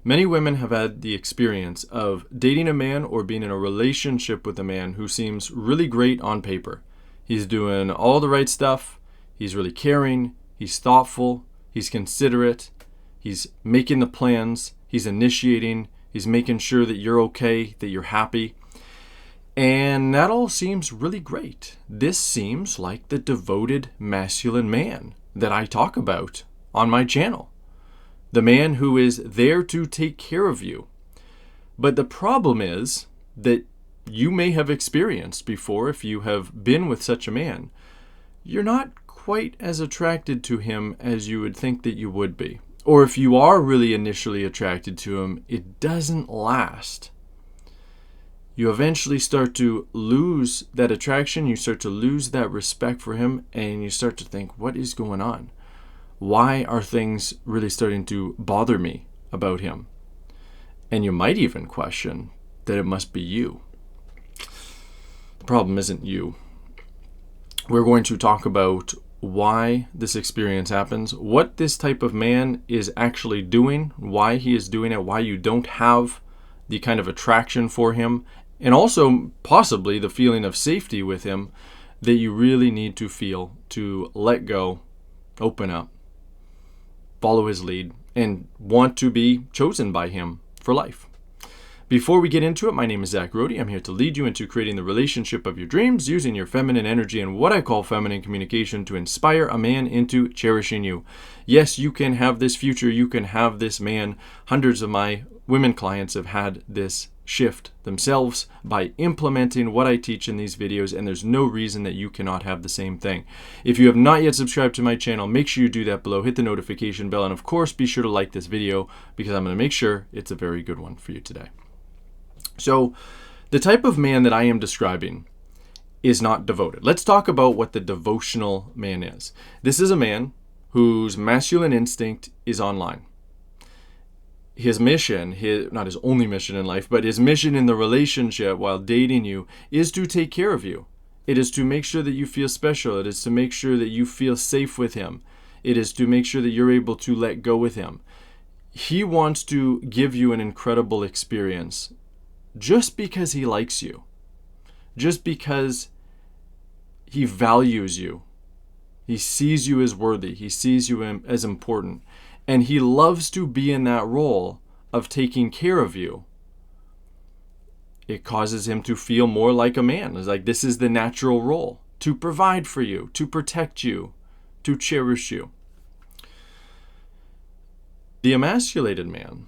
Many women have had the experience of dating a man or being in a relationship with a man who seems really great on paper. He's doing all the right stuff. He's really caring. He's thoughtful. He's considerate. He's making the plans. He's initiating. He's making sure that you're okay, that you're happy. And that all seems really great. This seems like the devoted masculine man that I talk about on my channel. The man who is there to take care of you. But the problem is that you may have experienced before, if you have been with such a man, you're not quite as attracted to him as you would think that you would be. Or if you are really initially attracted to him, it doesn't last. You eventually start to lose that attraction, you start to lose that respect for him, and you start to think, what is going on? Why are things really starting to bother me about him? And you might even question that it must be you. The problem isn't you. We're going to talk about why this experience happens, what this type of man is actually doing, why he is doing it, why you don't have the kind of attraction for him, and also possibly the feeling of safety with him that you really need to feel to let go, open up, follow his lead, and want to be chosen by him for life. Before we get into it, my name is Zach Rohde. I'm here to lead you into creating the relationship of your dreams using your feminine energy and what I call feminine communication to inspire a man into cherishing you. Yes, you can have this future. You can have this man. Hundreds of my women clients have had this shift themselves by implementing what I teach in these videos, and there's no reason that you cannot have the same thing. If you have not yet subscribed to my channel, make sure you do that below. Hit the notification bell, and of course, be sure to like this video because I'm going to make sure it's a very good one for you today. So, the type of man that I am describing is not devoted. Let's talk about what the devotional man is. This is a man whose masculine instinct is online. His mission, not his only mission in life, but his mission in the relationship while dating you is to take care of you. It is to make sure that you feel special. It is to make sure that you feel safe with him. It is to make sure that you're able to let go with him. He wants to give you an incredible experience just because he likes you, just because he values you. He sees you as worthy. He sees you as important. And he loves to be in that role of taking care of you. It causes him to feel more like a man. It's like this is the natural role, to provide for you, to protect you, to cherish you. The emasculated man,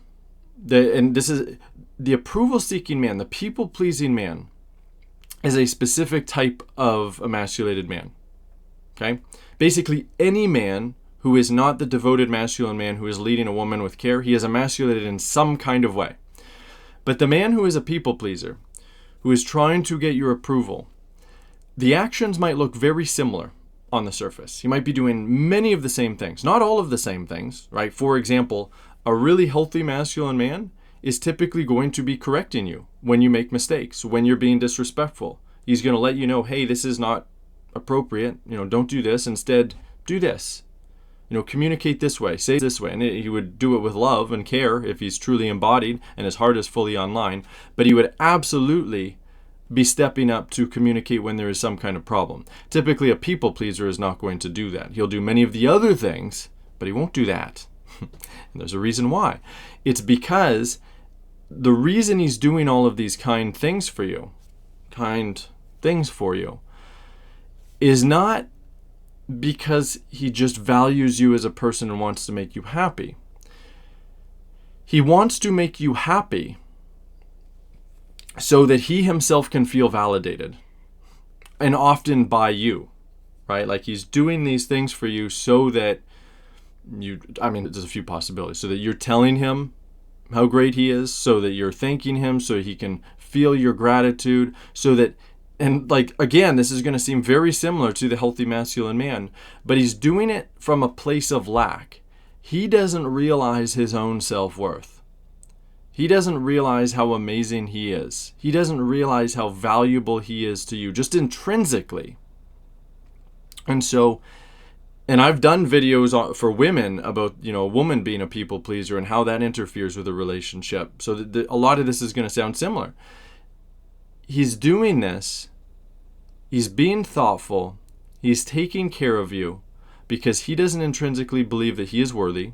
this is the approval-seeking man, the people-pleasing man, is a specific type of emasculated man. Okay? Basically, any man who is not the devoted masculine man who is leading a woman with care, he is emasculated in some kind of way. But the man who is a people pleaser, who is trying to get your approval, the actions might look very similar on the surface. He might be doing many of the same things, not all of the same things, right? For example, a really healthy masculine man is typically going to be correcting you when you make mistakes, when you're being disrespectful. He's going to let you know, hey, this is not appropriate. Don't do this. Instead, do this. Communicate this way, say this way. And he would do it with love and care if he's truly embodied and his heart is fully online. But he would absolutely be stepping up to communicate when there is some kind of problem. Typically, a people pleaser is not going to do that. He'll do many of the other things, but he won't do that. And there's a reason why. It's because the reason he's doing all of these kind things for you, is not because he just values you as a person and wants to make you happy. He wants to make you happy so that he himself can feel validated, and often by you, right? Like he's doing these things for you so that there's a few possibilities. So that you're telling him how great he is, so that you're thanking him, so he can feel your gratitude, so that, and again, this is going to seem very similar to the healthy masculine man, but he's doing it from a place of lack. He doesn't realize his own self-worth. He doesn't realize how amazing he is. He doesn't realize how valuable he is to you, just intrinsically. And so And I've done videos for women about, a woman being a people pleaser and how that interferes with a relationship. So a lot of this is going to sound similar. He's doing this. He's being thoughtful. He's taking care of you because he doesn't intrinsically believe that he is worthy.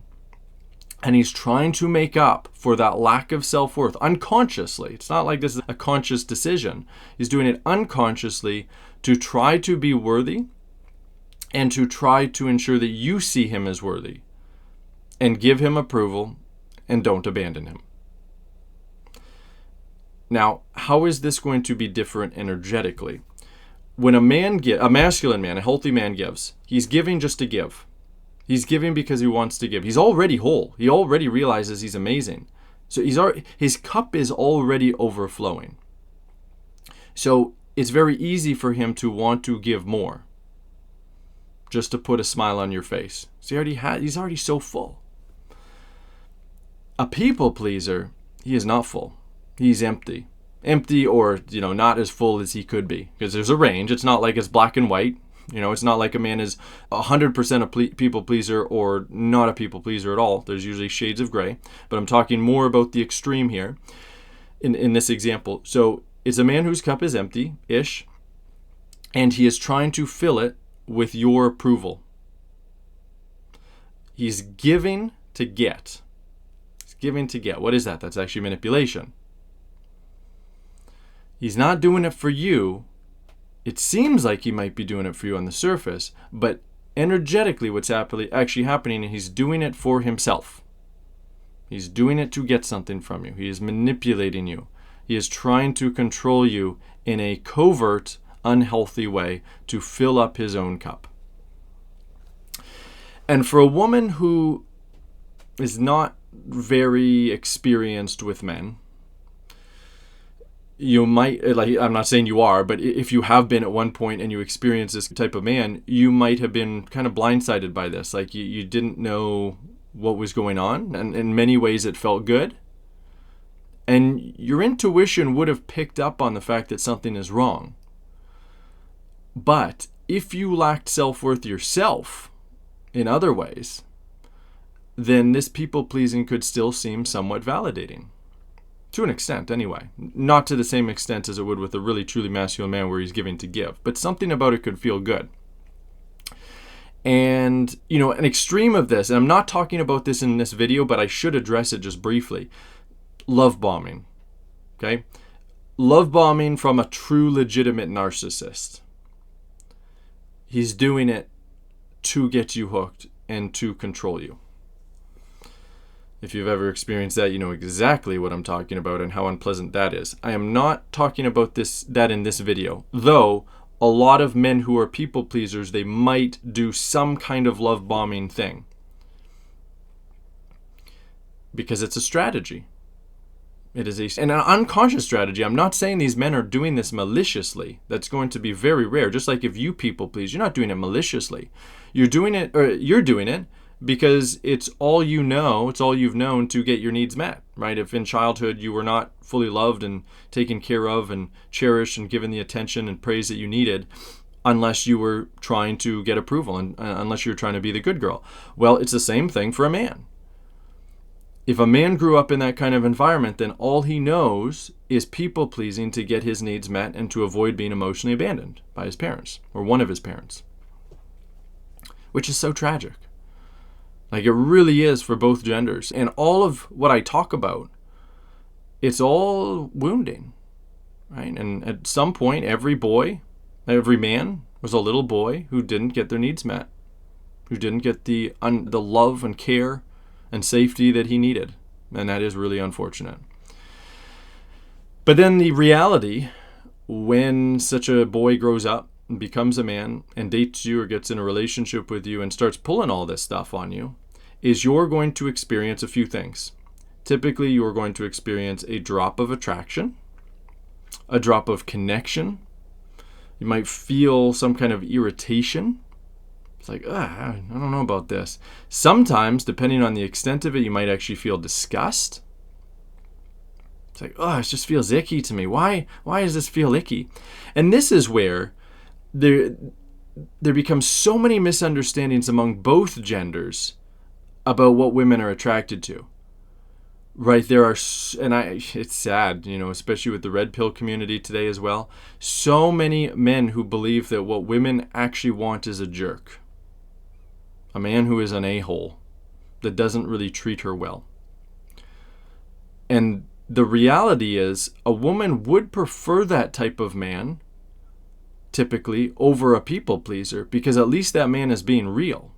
And he's trying to make up for that lack of self-worth unconsciously. It's not like this is a conscious decision. He's doing it unconsciously to try to be worthy and to try to ensure that you see him as worthy and give him approval and don't abandon him. Now, how is this going to be different energetically? When a masculine man, a healthy man gives, he's giving just to give. He's giving because he wants to give. He's already whole. He already realizes he's amazing. So his cup is already overflowing. So it's very easy for him to want to give more, just to put a smile on your face. So he's already so full. A people pleaser, he is not full. He's empty. Empty or, not as full as he could be. Because there's a range. It's not like it's black and white. It's not like a man is 100% a people pleaser or not a people pleaser at all. There's usually shades of gray. But I'm talking more about the extreme here in this example. So it's a man whose cup is empty-ish, and he is trying to fill it with your approval. He's giving to get. He's giving to get. What is that? That's actually manipulation. He's not doing it for you. It seems like he might be doing it for you on the surface, but energetically what's actually happening, he's doing it for himself. He's doing it to get something from you. He is manipulating you. He is trying to control you in a covert, unhealthy way to fill up his own cup. And for a woman who is not very experienced with men, you might, I'm not saying you are, but if you have been at one point and you experience this type of man, you might have been kind of blindsided by this. Like you didn't know what was going on, and in many ways it felt good. And your intuition would have picked up on the fact that something is wrong. But if you lacked self-worth yourself in other ways, then this people-pleasing could still seem somewhat validating. To an extent, anyway. Not to the same extent as it would with a really truly masculine man where he's giving to give. But something about it could feel good. And, an extreme of this, and I'm not talking about this in this video, but I should address it just briefly. Love bombing. Okay? Love bombing from a true legitimate narcissist. He's doing it to get you hooked and to control you. If you've ever experienced that, you know exactly what I'm talking about and how unpleasant that is. I am not talking about that in this video, though a lot of men who are people pleasers, they might do some kind of love bombing thing. Because it's a strategy. It is an unconscious strategy. I'm not saying these men are doing this maliciously. That's going to be very rare. Just like if you people please, you're not doing it maliciously. You're doing it because it's all you know, it's all you've known to get your needs met, right? If in childhood you were not fully loved and taken care of and cherished and given the attention and praise that you needed, unless you were trying to get approval and unless you were trying to be the good girl. Well, it's the same thing for a man. If a man grew up in that kind of environment, then all he knows is people pleasing to get his needs met and to avoid being emotionally abandoned by his parents or one of his parents, which is so tragic. Like it really is for both genders. And all of what I talk about, it's all wounding, right? And at some point, every man was a little boy who didn't get their needs met, who didn't get the love and care and safety that he needed. And that is really unfortunate. But then the reality, when such a boy grows up and becomes a man and dates you or gets in a relationship with you and starts pulling all this stuff on you, is you're going to experience a few things. Typically, you're going to experience a drop of attraction, a drop of connection. You might feel some kind of irritation. It's like, I don't know about this. Sometimes, depending on the extent of it, you might actually feel disgust. It's like, it just feels icky to me. Why does this feel icky? And this is where there becomes so many misunderstandings among both genders about what women are attracted to. Right, it's sad, especially with the red pill community today as well. So many men who believe that what women actually want is a jerk. A man who is an a-hole that doesn't really treat her well. And the reality is, a woman would prefer that type of man, typically, over a people pleaser, because at least that man is being real.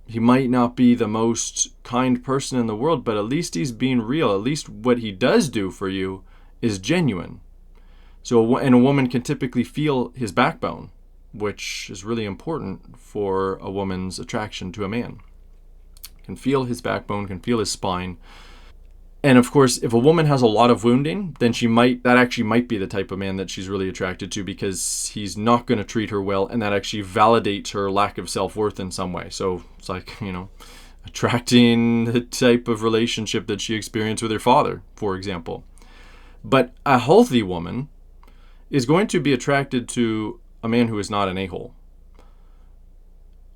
He might not be the most kind person in the world, but at least he's being real. At least what he does do for you is genuine. And a woman can typically feel his backbone, which is really important for a woman's attraction to a man. Can feel his backbone, can feel his spine. And of course, if a woman has a lot of wounding, then that actually might be the type of man that she's really attracted to, because he's not going to treat her well, and that actually validates her lack of self-worth in some way. So it's like, attracting the type of relationship that she experienced with her father, for example. But a healthy woman is going to be attracted to a man who is not an a-hole,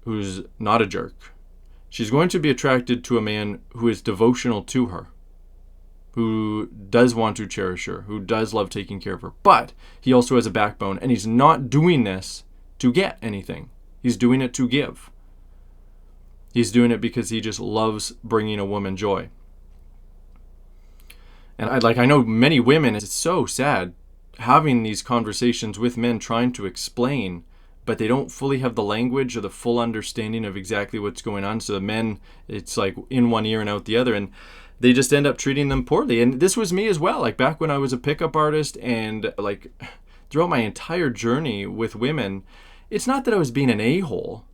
who's not a jerk. She's going to be attracted to a man who is devotional to her, who does want to cherish her, who does love taking care of her, but he also has a backbone, and he's not doing this to get anything. He's doing it to give. He's doing it because he just loves bringing a woman joy. And I know many women, it's so sad having these conversations with men trying to explain, but they don't fully have the language or the full understanding of exactly what's going on. So the men, it's like in one ear and out the other, and they just end up treating them poorly. And this was me as well. Like back when I was a pickup artist, and like throughout my entire journey with women, it's not that I was being an a-hole.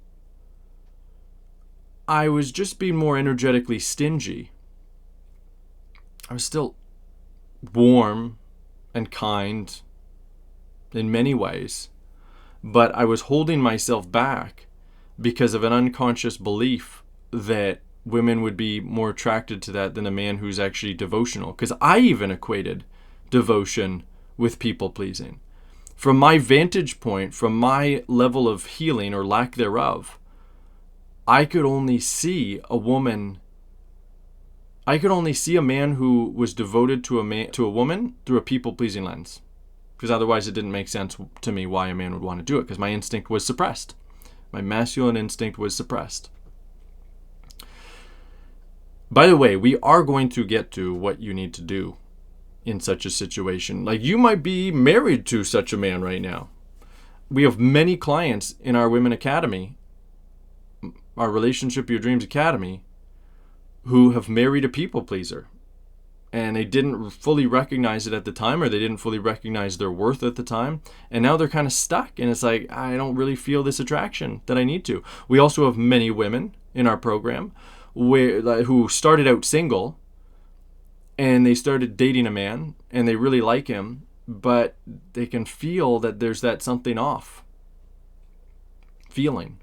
I was just being more energetically stingy. I was still warm and kind in many ways, but I was holding myself back because of an unconscious belief that women would be more attracted to that than a man who's actually devotional. Because I even equated devotion with people pleasing. From my vantage point, from my level of healing or lack thereof, I could only see a man who was devoted to a woman through a people pleasing lens. Because otherwise it didn't make sense to me why a man would want to do it, because my instinct was suppressed. My masculine instinct was suppressed. By the way, we are going to get to what you need to do in such a situation. Like, you might be married to such a man right now. We have many clients in our Women Academy, our Relationship Your Dreams Academy, who have married a people pleaser. And they didn't fully recognize it at the time, or they didn't fully recognize their worth at the time. And now they're kind of stuck. And it's like, I don't really feel this attraction that I need to. We also have many women in our program who started out single, and they started dating a man, and they really like him, but they can feel that there's that something off feeling.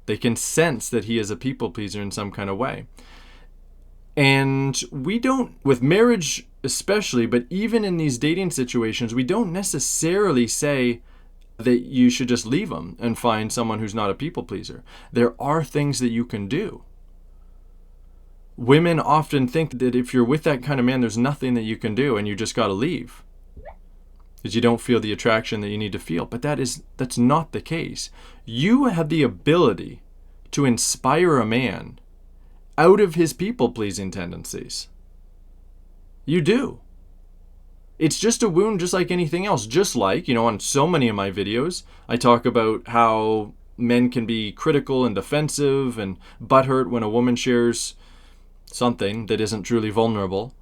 They can sense that he is a people pleaser in some kind of way. And we don't, with marriage especially, but even in these dating situations, we don't necessarily say that you should just leave him and find someone who's not a people pleaser. There are things that you can do. Women often think that if you're with that kind of man, there's nothing that you can do and you just got to leave because you don't feel the attraction that you need to feel. But that's not the case. You have the ability to inspire a man out of his people-pleasing tendencies. You do. It's just a wound just like anything else. Just like, on so many of my videos, I talk about how men can be critical and defensive and butthurt when a woman shares something that isn't truly vulnerable.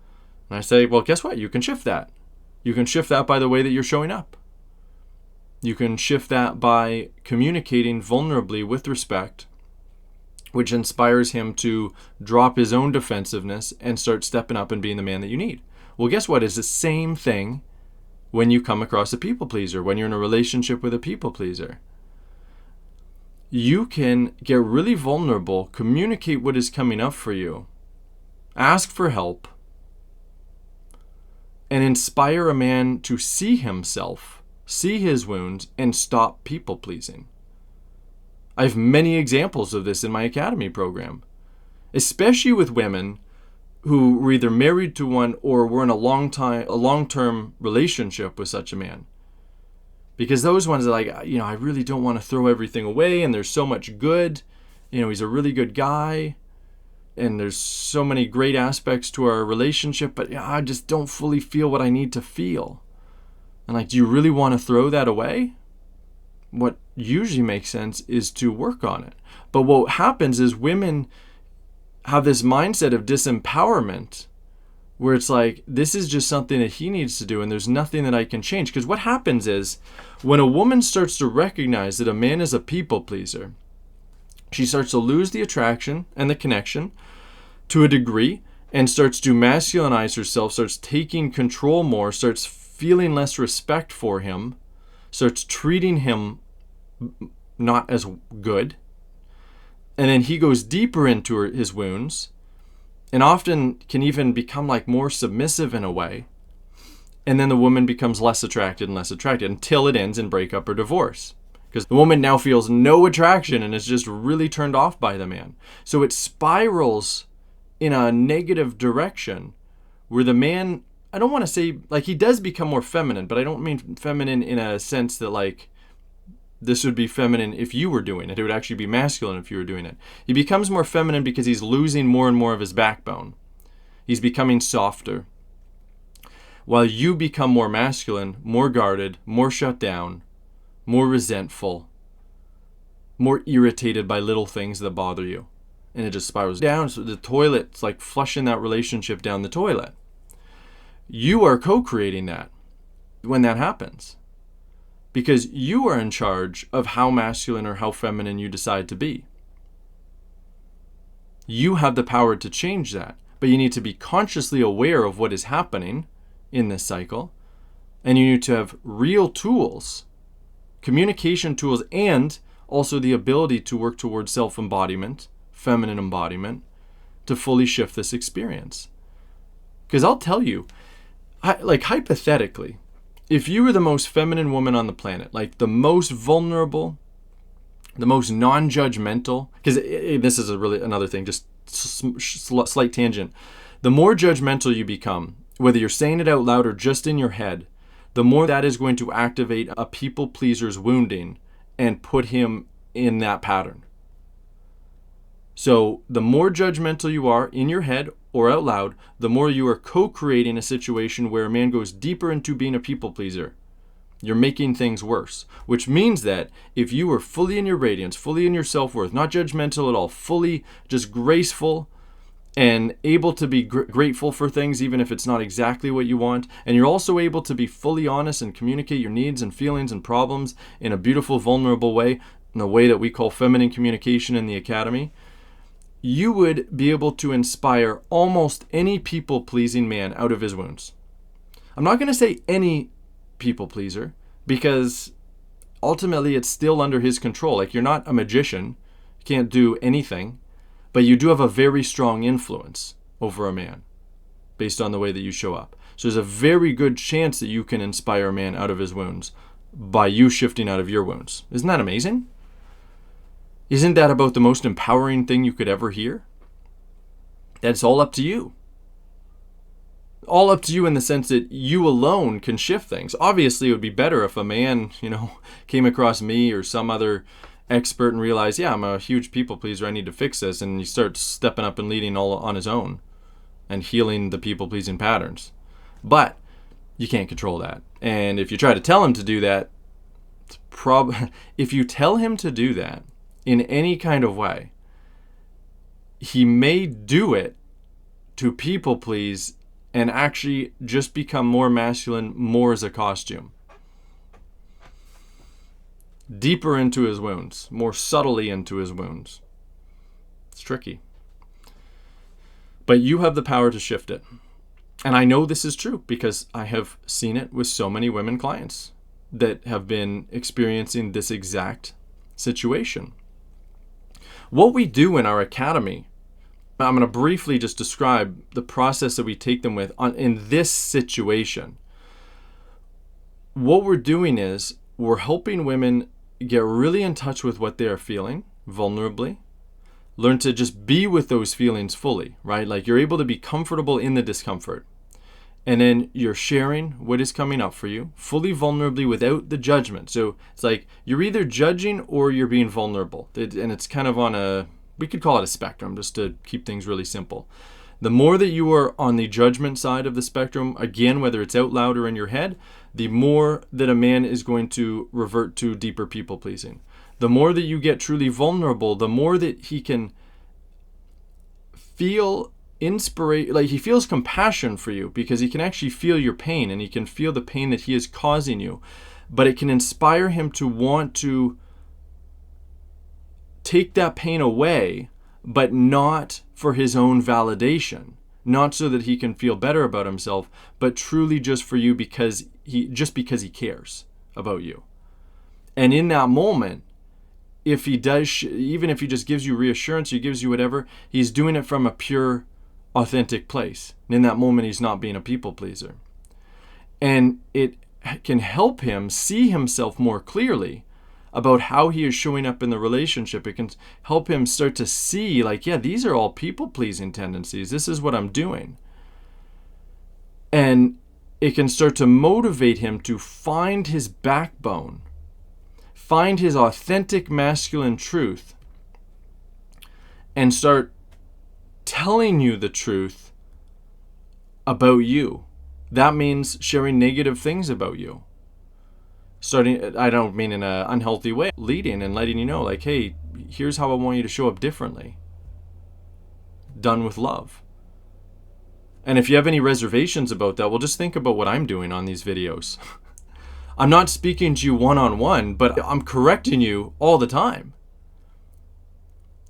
And I say, well, guess what? You can shift that. You can shift that by the way that you're showing up. You can shift that by communicating vulnerably with respect, which inspires him to drop his own defensiveness and start stepping up and being the man that you need. Well, guess what? It's the same thing when you come across a people pleaser, when you're in a relationship with a people pleaser. You can get really vulnerable, communicate what is coming up for you, ask for help, and inspire a man to see himself see his wounds, and stop people pleasing. I have many examples of this in my academy program, especially with women who were either married to one or were in a long-term relationship with such a man. Because those ones are like, I really don't want to throw everything away, and there's so much good. He's a really good guy, and there's so many great aspects to our relationship, but I just don't fully feel what I need to feel. And do you really want to throw that away? What usually makes sense is to work on it. But what happens is women have this mindset of disempowerment where it's like, this is just something that he needs to do and there's nothing that I can change. Because what happens is when a woman starts to recognize that a man is a people pleaser, she starts to lose the attraction and the connection to a degree and starts to masculinize herself, starts taking control more, starts feeling less respect for him, starts treating him not as good. And then he goes deeper into his wounds and often can even become more submissive in a way. And then the woman becomes less attracted and less attracted until it ends in breakup or divorce. Because the woman now feels no attraction and is just really turned off by the man. So it spirals in a negative direction where the man, I don't want to say, he does become more feminine, but I don't mean feminine in a sense that this would be feminine if you were doing it. It would actually be masculine if you were doing it. He becomes more feminine because he's losing more and more of his backbone. He's becoming softer. While you become more masculine, more guarded, more shut down, more resentful, more irritated by little things that bother you. And it just spirals down. So the toilet's like flushing that relationship down the toilet. You are co-creating that when that happens. Because you are in charge of how masculine or how feminine you decide to be. You have the power to change that. But you need to be consciously aware of what is happening in this cycle. And you need to have real tools, communication tools, and also the ability to work towards self-embodiment, feminine embodiment, to fully shift this experience. Because I'll tell you, hypothetically, if you were the most feminine woman on the planet, the most vulnerable, the most non-judgmental, because this is another thing, just slight tangent. The more judgmental you become, whether you're saying it out loud or just in your head, the more that is going to activate a people pleaser's wounding and put him in that pattern. So the more judgmental you are in your head or out loud, the more you are co-creating a situation where a man goes deeper into being a people pleaser. You're making things worse, which means that if you were fully in your radiance, fully in your self-worth, not judgmental at all, fully just graceful and able to be grateful for things even if it's not exactly what you want, and you're also able to be fully honest and communicate your needs and feelings and problems in a beautiful, vulnerable way, in the way that we call feminine communication in the academy, you would be able to inspire almost any people-pleasing man out of his wounds. I'm not going to say any people pleaser, because ultimately it's still under his control. You're not a magician, you can't do anything, but you do have a very strong influence over a man based on the way that you show up. So there's a very good chance that you can inspire a man out of his wounds by you shifting out of your wounds. Isn't that amazing? Isn't that about the most empowering thing you could ever hear? That's all up to you. All up to you in the sense that you alone can shift things. Obviously, it would be better if a man, came across me or some other expert and realized, yeah, I'm a huge people pleaser, I need to fix this, and he starts stepping up and leading all on his own and healing the people pleasing patterns. But you can't control that. And if you try to tell him to do that, if you tell him to do that in any kind of way, he may do it to people please and actually just become more masculine, more as a costume. Deeper into his wounds, more subtly into his wounds. It's tricky. But you have the power to shift it. And I know this is true because I have seen it with so many women clients that have been experiencing this exact situation. What we do in our academy, I'm going to briefly just describe the process that we take them with in this situation. what we're doing is we're helping women get really in touch with what they are feeling vulnerably, learn to just be with those feelings fully, right? Like you're able to be comfortable in the discomfort. And then you're sharing what is coming up for you fully vulnerably without the judgment. So it's like you're either judging or you're being vulnerable. And it's kind of on we could call it a spectrum just to keep things really simple. The more that you are on the judgment side of the spectrum, again, whether it's out loud or in your head, the more that a man is going to revert to deeper people pleasing. The more that you get truly vulnerable, the more that he can feel inspiration, like he feels compassion for you because he can actually feel your pain and he can feel the pain that he is causing you. But it can inspire him to want to take that pain away, but not for his own validation, not so that he can feel better about himself, but truly just for you because he cares about you. And in that moment, if he does, even if he just gives you reassurance, he gives you whatever, he's doing it from a pure, authentic place. And in that moment, he's not being a people pleaser. And it can help him see himself more clearly about how he is showing up in the relationship. It can help him start to see, like, yeah, these are all people-pleasing tendencies. This is what I'm doing. And it can start to motivate him to find his backbone, find his authentic masculine truth, and start telling you the truth about you. That means sharing negative things about you. Starting, I don't mean in an unhealthy way, leading and letting you know, like, hey, here's how I want you to show up differently. Done with love. And if you have any reservations about that, well, just think about what I'm doing on these videos. I'm not speaking to you one-on-one, but I'm correcting you all the time.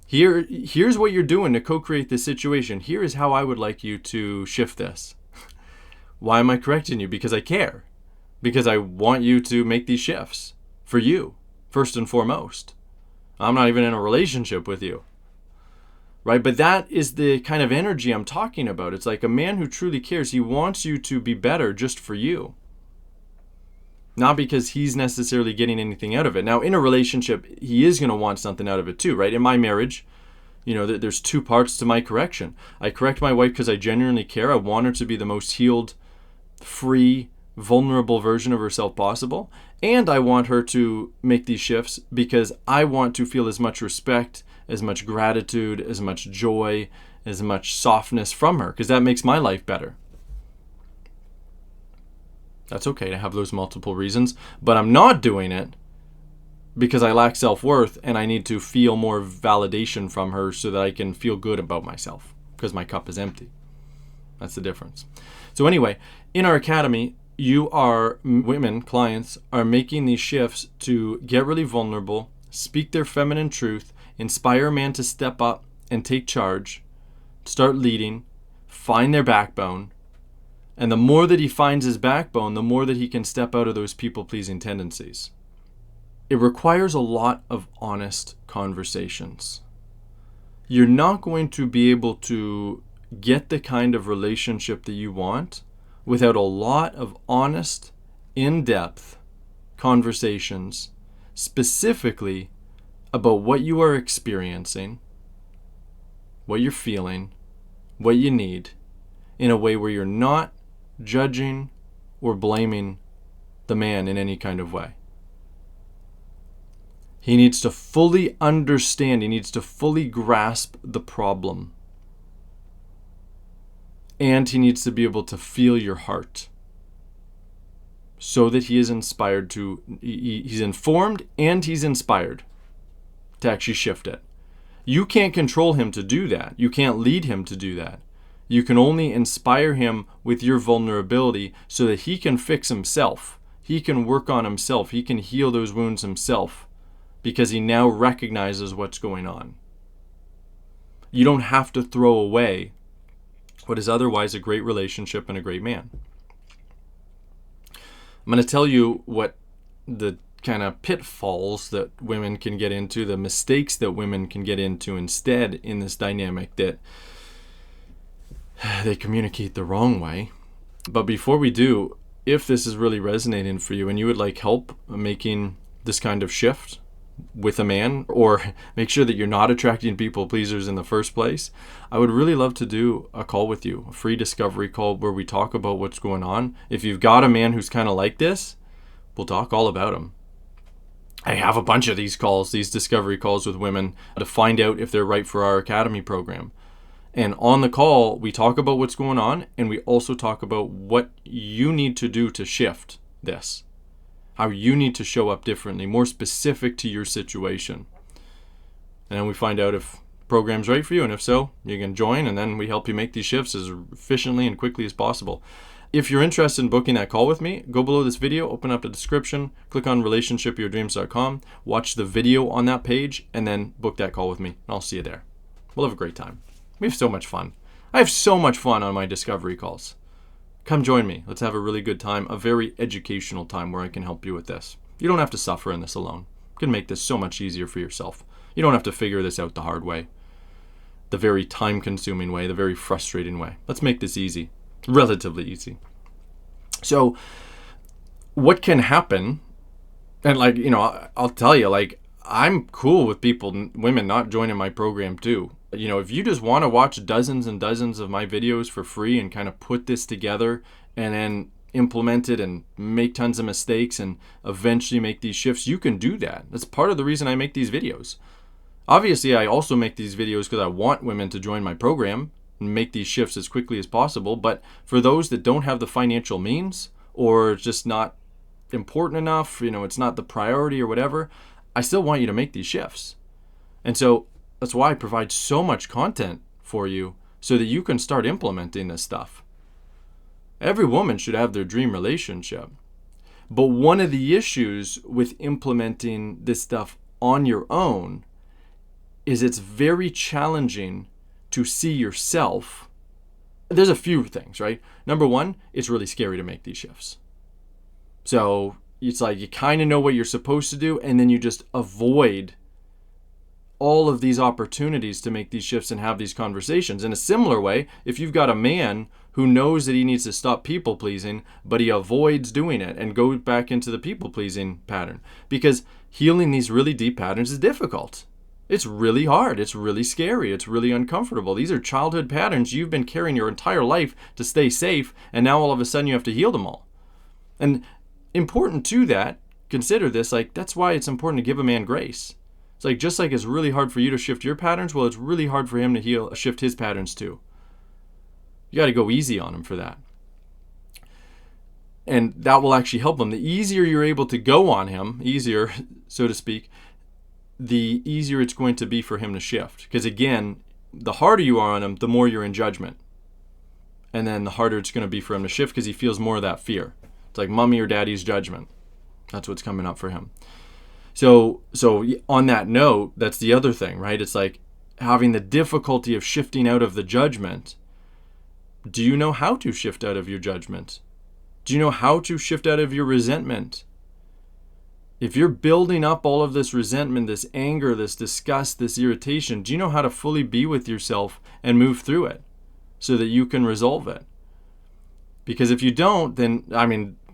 Here's what you're doing to co-create this situation. Here is how I would like you to shift this. Why am I correcting you? Because I care. Because I want you to make these shifts for you, first and foremost. I'm not even in a relationship with you, right? But that is the kind of energy I'm talking about. It's like a man who truly cares. He wants you to be better just for you, not because he's necessarily getting anything out of it. Now, in a relationship, he is going to want something out of it too, right? In my marriage, there's two parts to my correction. I correct my wife because I genuinely care. I want her to be the most healed, free, vulnerable version of herself possible, and I want her to make these shifts because I want to feel as much respect, as much gratitude, as much joy, as much softness from her, because that makes my life better. That's okay to have those multiple reasons, but I'm not doing it because I lack self-worth and I need to feel more validation from her so that I can feel good about myself because my cup is empty. That's the difference. So anyway, in our academy, women, clients, are making these shifts to get really vulnerable, speak their feminine truth, inspire a man to step up and take charge, start leading, find their backbone. And the more that he finds his backbone, the more that he can step out of those people-pleasing tendencies. It requires a lot of honest conversations. You're not going to be able to get the kind of relationship that you want without a lot of honest, in-depth conversations, specifically about what you are experiencing, what you're feeling, what you need, in a way where you're not judging or blaming the man in any kind of way. He needs to fully understand, he needs to fully grasp the problem. And he needs to be able to feel your heart so that he is inspired he's informed and he's inspired to actually shift it. You can't control him to do that. You can't lead him to do that. You can only inspire him with your vulnerability so that he can fix himself. He can work on himself. He can heal those wounds himself because he now recognizes what's going on. You don't have to throw away what is otherwise a great relationship and a great man. I'm going to tell you what the kind of pitfalls that women can get into, the mistakes that women can get into instead in this dynamic that they communicate the wrong way. But before we do, if this is really resonating for you and you would like help making this kind of shift with a man, or make sure that you're not attracting people pleasers in the first place, I would really love to do a call with you, a free discovery call where we talk about what's going on. If you've got a man who's kind of like this, we'll talk all about him. I have a bunch of these calls, these discovery calls with women to find out if they're right for our academy program. And on the call, we talk about what's going on, and we also talk about what you need to do to shift this, how you need to show up differently, more specific to your situation. And then we find out if the program's right for you, and if so, you can join, and then we help you make these shifts as efficiently and quickly as possible. If you're interested in booking that call with me, go below this video, open up the description, click on relationshipyourdreams.com, watch the video on that page, and then book that call with me, and I'll see you there. We'll have a great time. We have so much fun. I have so much fun on my discovery calls. Come join me. Let's have a really good time, a very educational time where I can help you with this. You don't have to suffer in this alone. You can make this so much easier for yourself. You don't have to figure this out the hard way, the very time-consuming way, the very frustrating way. Let's make this easy, relatively easy. So what can happen, and I'll tell you, I'm cool with women not joining my program too. If you just want to watch dozens and dozens of my videos for free and kind of put this together and then implement it and make tons of mistakes and eventually make these shifts, you can do that. That's part of the reason I make these videos. Obviously, I also make these videos because I want women to join my program and make these shifts as quickly as possible. But for those that don't have the financial means, or just not important enough, it's not the priority or whatever, I still want you to make these shifts. And so that's why I provide so much content for you so that you can start implementing this stuff. Every woman should have their dream relationship. But one of the issues with implementing this stuff on your own is it's very challenging to see yourself. There's a few things, right? Number one, it's really scary to make these shifts. So it's like you kind of know what you're supposed to do, and then you just avoid all of these opportunities to make these shifts and have these conversations. In a similar way, if you've got a man who knows that he needs to stop people pleasing, but he avoids doing it and goes back into the people pleasing pattern, because healing these really deep patterns is difficult. It's really hard. It's really scary. It's really uncomfortable. These are childhood patterns you've been carrying your entire life to stay safe, and now all of a sudden you have to heal them all. And important to that, consider this, that's why it's important to give a man grace. It's just like it's really hard for you to shift your patterns, well, it's really hard for him to shift his patterns too. You got to go easy on him for that. And that will actually help him. The easier you're able to go on him, easier, so to speak, the easier it's going to be for him to shift. Because again, the harder you are on him, the more you're in judgment. And then the harder it's going to be for him to shift because he feels more of that fear. It's like mommy or daddy's judgment. That's what's coming up for him. So on that note, that's the other thing, right? It's like having the difficulty of shifting out of the judgment. Do you know how to shift out of your judgment? Do you know how to shift out of your resentment? If you're building up all of this resentment, this anger, this disgust, this irritation, do you know how to fully be with yourself and move through it so that you can resolve it? Because if you don't, then,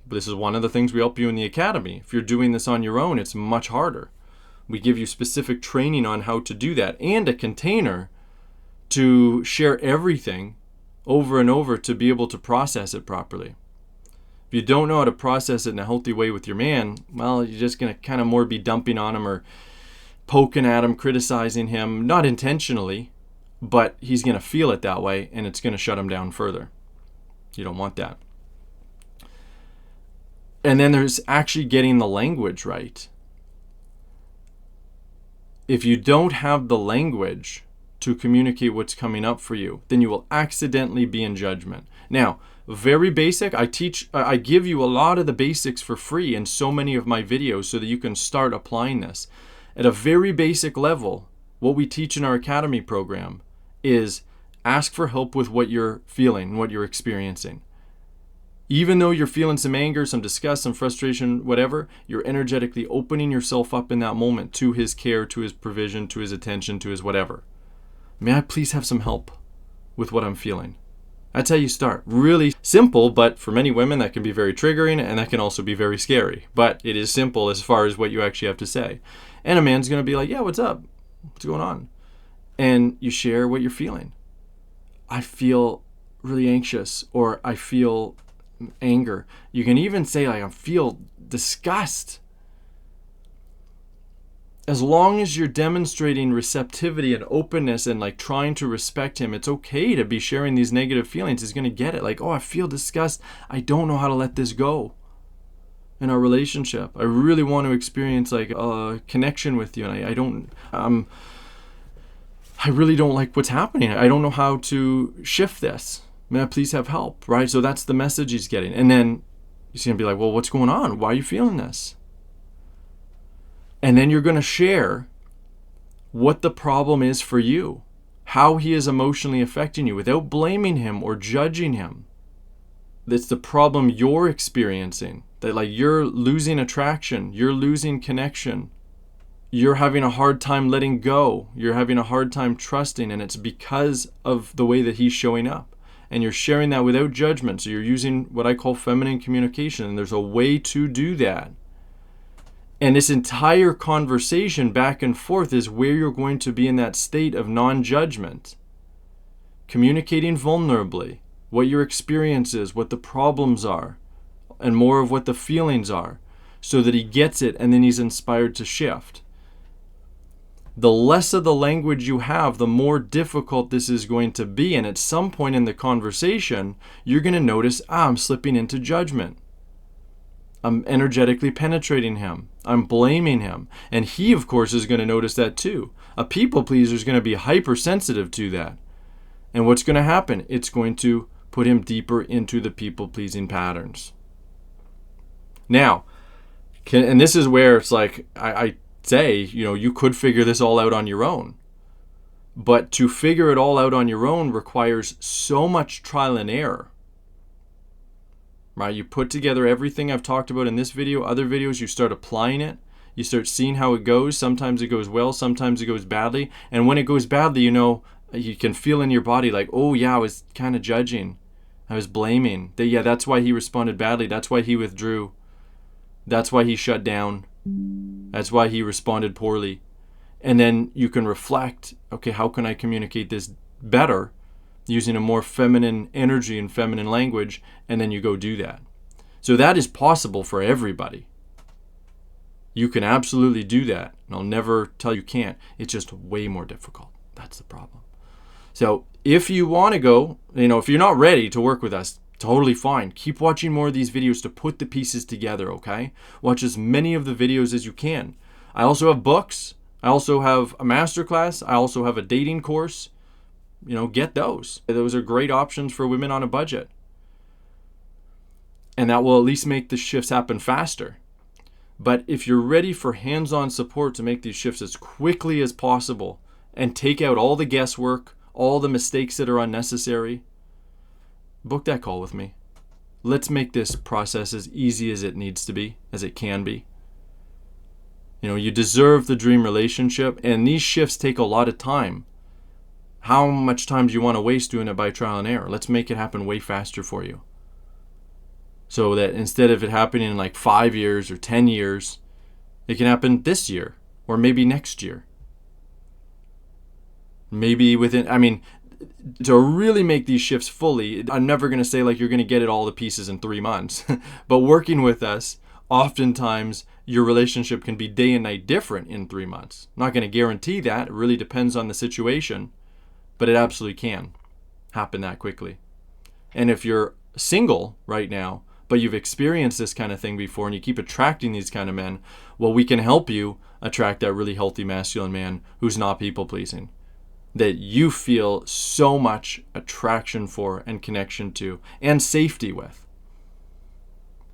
this is one of the things we help you in the academy. If you're doing this on your own, it's much harder. We give you specific training on how to do that and a container to share everything over and over to be able to process it properly. If you don't know how to process it in a healthy way with your man, well, you're just going to kind of more be dumping on him or poking at him, criticizing him, not intentionally, but he's going to feel it that way and it's going to shut him down further. You don't want that. And then there's actually getting the language right. If you don't have the language to communicate what's coming up for you, then you will accidentally be in judgment. Now, very basic, I give you a lot of the basics for free in so many of my videos so that you can start applying this. At a very basic level, what we teach in our academy program is ask for help with what you're feeling, what you're experiencing. Even though you're feeling some anger, some disgust, some frustration, whatever, you're energetically opening yourself up in that moment to his care, to his provision, to his attention, to his whatever. May I please have some help with what I'm feeling? That's how you start. Really simple, but for many women that can be very triggering, and that can also be very scary. But it is simple as far as what you actually have to say. And a man's going to be like, yeah, what's up? What's going on? And you share what you're feeling. I feel really anxious, or I feel anger. You can even say, like, I feel disgust. As long as you're demonstrating receptivity and openness and like trying to respect him, it's okay to be sharing these negative feelings. He's going to get it. Like, oh, I feel disgust. I don't know how to let this go in our relationship. I really want to experience like a connection with you. And I really don't like what's happening. I don't know how to shift this. May I please have help, right? So that's the message he's getting. And then he's going to be like, well, what's going on? Why are you feeling this? And then you're going to share what the problem is for you, how he is emotionally affecting you without blaming him or judging him. That's the problem you're experiencing, that like you're losing attraction, you're losing connection, you're having a hard time letting go, you're having a hard time trusting, and it's because of the way that he's showing up. And you're sharing that without judgment. So you're using what I call feminine communication, and there's a way to do that. And this entire conversation back and forth is where you're going to be in that state of non-judgment. Communicating vulnerably what your experience is, what the problems are, and more of what the feelings are, so that he gets it and then he's inspired to shift. The less of the language you have, the more difficult this is going to be. And at some point in the conversation, you're going to notice, I'm slipping into judgment. I'm energetically penetrating him. I'm blaming him. And he, of course, is going to notice that too. A people pleaser is going to be hypersensitive to that. And what's going to happen? It's going to put him deeper into the people-pleasing patterns. Now, and this is where it's like, I say, you could figure this all out on your own. But to figure it all out on your own requires so much trial and error. Right? You put together everything I've talked about in this video, other videos, you start applying it, you start seeing how it goes. Sometimes it goes well, sometimes it goes badly. And when it goes badly, you can feel in your body like, oh yeah, I was kind of judging. I was blaming. That's why he responded badly. That's why he withdrew. That's why he shut down. That's why he responded poorly. And then you can reflect, okay, how can I communicate this better? Using a more feminine energy and feminine language, and then you go do that. So that is possible for everybody. You can absolutely do that. And I'll never tell you can't. It's just way more difficult. That's the problem. So if you want to go, if you're not ready to work with us, totally fine. Keep watching more of these videos to put the pieces together, okay? Watch as many of the videos as you can. I also have books. I also have a masterclass. I also have a dating course. Get those. Those are great options for women on a budget. And that will at least make the shifts happen faster. But if you're ready for hands-on support to make these shifts as quickly as possible and take out all the guesswork, all the mistakes that are unnecessary, book that call with me. Let's make this process as easy as it needs to be, as it can be. You deserve the dream relationship, and these shifts take a lot of time. How much time do you want to waste doing it by trial and error? Let's make it happen way faster for you. So that instead of it happening in like 5 years or 10 years, it can happen this year or maybe next year. Maybe to really make these shifts fully, I'm never going to say like you're going to get it all the pieces in 3 months. But working with us, oftentimes your relationship can be day and night different in 3 months. I'm not going to guarantee that. It really depends on the situation. But it absolutely can happen that quickly. And if you're single right now, but you've experienced this kind of thing before and you keep attracting these kind of men, well, we can help you attract that really healthy masculine man who's not people-pleasing, that you feel so much attraction for and connection to and safety with.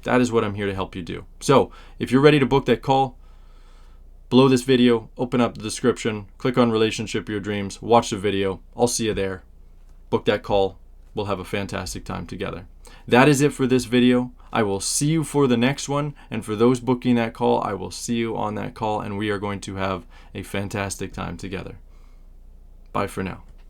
That is what I'm here to help you do. So if you're ready to book that call, below this video, open up the description, click on Relationship of Your Dreams, watch the video. I'll see you there. Book that call. We'll have a fantastic time together. That is it for this video. I will see you for the next one. And for those booking that call, I will see you on that call, and we are going to have a fantastic time together. Bye for now.